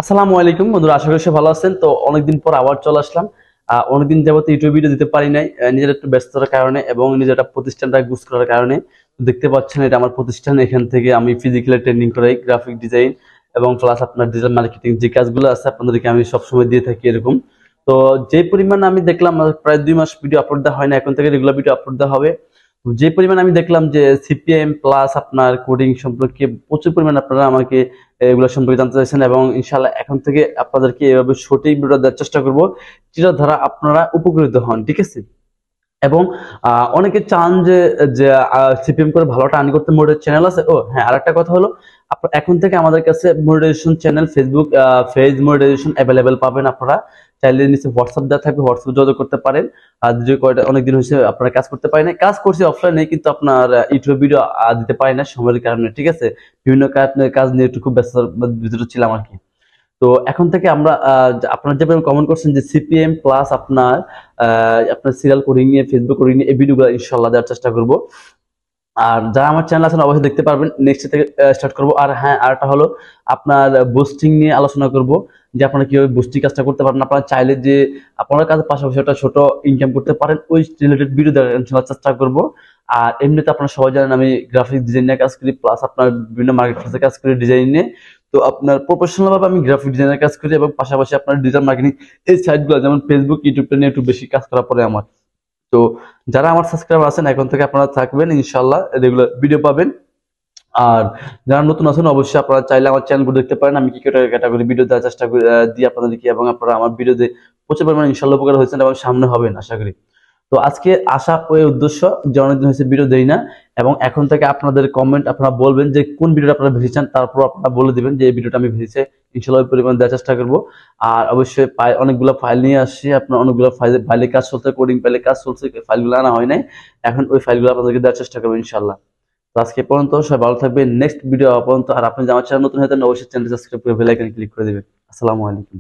আসসালামু আলাইকুম বন্ধুরা, আশা করি সবাই ভালো আছেন। তো অনেকদিন পর আবার চলে আসলাম। অনেকদিন যাবত ইউটিউব ভিডিও দিতে পারি নাই, নিজের একটু ব্যস্ততার কারণে এবং নিজের একটা প্রতিষ্ঠানটা গুছ করার কারণে। দেখতে পাচ্ছেন এটা আমার প্রতিষ্ঠান। এখান থেকে আমি ফিজিক্যালি ট্রেনিং করাই, গ্রাফিক ডিজাইন এবং প্লাস আপনার ডিজিটাল মার্কেটিং যে কাজগুলো আছে আপনাদেরকে আমি সবসময় দিয়ে থাকি এরকম। তো যে পরিমাণ আমি দেখলাম প্রায় 2 মাস ভিডিও আপলোড দেওয়া হয় না, এখন থেকে রেগুলার ভিডিও আপলোড দেওয়া হবে। যে পরিমাণ আমি দেখলাম যে সিপিএম প্লাস আপনার কোডিং সম্পর্কে প্রচুর পরিমাণ আপনারা আমাকে এগুলো সম্পর্কে জানতে চাইছেন এবং ইনশাল্লাহ এখন থেকে আপনাদেরকে এভাবে সঠিক ভিডিও দেওয়ার চেষ্টা করবো, যেটা দ্বারা আপনারা উপকৃত হন, ঠিক আছে। এবং অনেকে চান যে যে সিপিএম করে ভালোটা আর্ন করতে। মোডের চ্যানেল আছে। ও হ্যাঁ, আরেকটা কথা হলো, আপনার এখন থেকে আমাদের কাছে monetisation channel Facebook page monetisation available পাবেন। আপনারা চাইলে নিচে হোয়াটসঅ্যাপ দেওয়া থাকবে, হোয়াটসঅ্যাপ যোগাযোগ করতে পারেন। আর যে কয়টা অনেকদিন হয়েছে আপনারা কাজ করতে পারেন, কাজ করছি অফলাইনে, কিন্তু আপনার ইউটিউব ভিডিও দিতে পারি না সময়ের কারণে, ঠিক আছে। বিভিন্ন কাজ নিয়ে একটু খুব ব্যস্ত ভিতরে ছিলাম আর কি। তো এখন থেকে আমরা আপনারা যেভাবে কমেন্ট করছেন যে সিপিএম প্লাস আপনার আপনার সিরিয়াল কোডিং নিয়ে, ফেসবুক কোডিং নিয়ে এই ভিডিওগুলো ইনশাল্লাহ দেওয়ার চেষ্টা করব। আর যারা আমার চ্যানেল আছেন অবশ্যই দেখতে পারবেন, নেক্সট থেকে স্টার্ট করব। আর হ্যাঁ, আরটা হলো আপনার বুস্টিং নিয়ে আলোচনা করব, যে আপনারা কিভাবে বুস্টিং কাজটা করতে পারেন। আপনারা চাইলে যে আপনার কাছে পাশাপাশি একটা ছোট ইনকাম করতে পারেন, ওই রিলেটেড ভিডিও দেওয়ার ইনশাল্লাহ চেষ্টা করব। আর এমনিতে আপনারা সবাই জানেন আমি গ্রাফিক ডিজাইন নিয়ে কাজ করি, প্লাস আপনার বিভিন্ন মার্কেট কাজ করি ডিজাইন নিয়ে। তো আপনার প্রফেশনাল ভাবে আমি গ্রাফিক ডিজাইনের কাজ করি এবং পাশাপাশি আপনার ডিজিটাল মার্কেটিং এই সাইটগুলো যেমন ফেসবুক, ইউটিউবটা নিয়ে একটু বেশি কাজ করা পড়ে আমার। তো যারা আমার সাবস্ক্রাইবার আছেন এখন থেকে আপনারা থাকবেন, ইনশাল্লাহ রেগুলার ভিডিও পাবেন। আর যারা নতুন আছেন অবশ্যই আপনারা চাইলে আমার চ্যানেলগুলো দেখতে পারেন, আমি কি ক্যাটাগরি ভিডিও দেওয়ার চেষ্টা করি দিই আপনাদেরকে, এবং আপনারা আমার ভিডিওতে প্রচুর পরিমাণে ইনশাল্লাহ উপকার হয়েছেন এবং সামনে হবেন আশা করি। তো আজকে আসা ওই উদ্দেশ্য যে অনেকদিন হয়েছে ভিডিও দেই না, এবং এখন থেকে আপনাদের কমেন্ট আপনারা বলবেন যে কোন ভিডিওটা আপনারা ভেজে চান, তারপর আপনারা বলে দিবেন যে এই ভিডিওটা আমি ভেজেছি, ইনশাল্লাহ ওই পরিমাণ দেওয়ার চেষ্টা করবো। আর অবশ্যই অনেকগুলো ফাইল নিয়ে আসছি, আপনার অনেকগুলো ফাইলে কাজ চলছে, কোডিং ফাইলে কাজ চলছে, ফাইলগুলো আনা হয় নাই, এখন ওই ফাইলগুলো আপনাদেরকে দেওয়ার চেষ্টা করবো ইনশাল্লাহ। তো আজকে পর্যন্ত সবাই ভালো থাকবেন, নেক্সট ভিডিও পর্যন্ত। আর আপনি যদি আমার চ্যানেল নতুন হয়ে থাকেন অবশ্যই চ্যানেলটি সাবস্ক্রাইব করে বেল আইকনে ক্লিক করে দিবেন। আসসালামু আলাইকুম।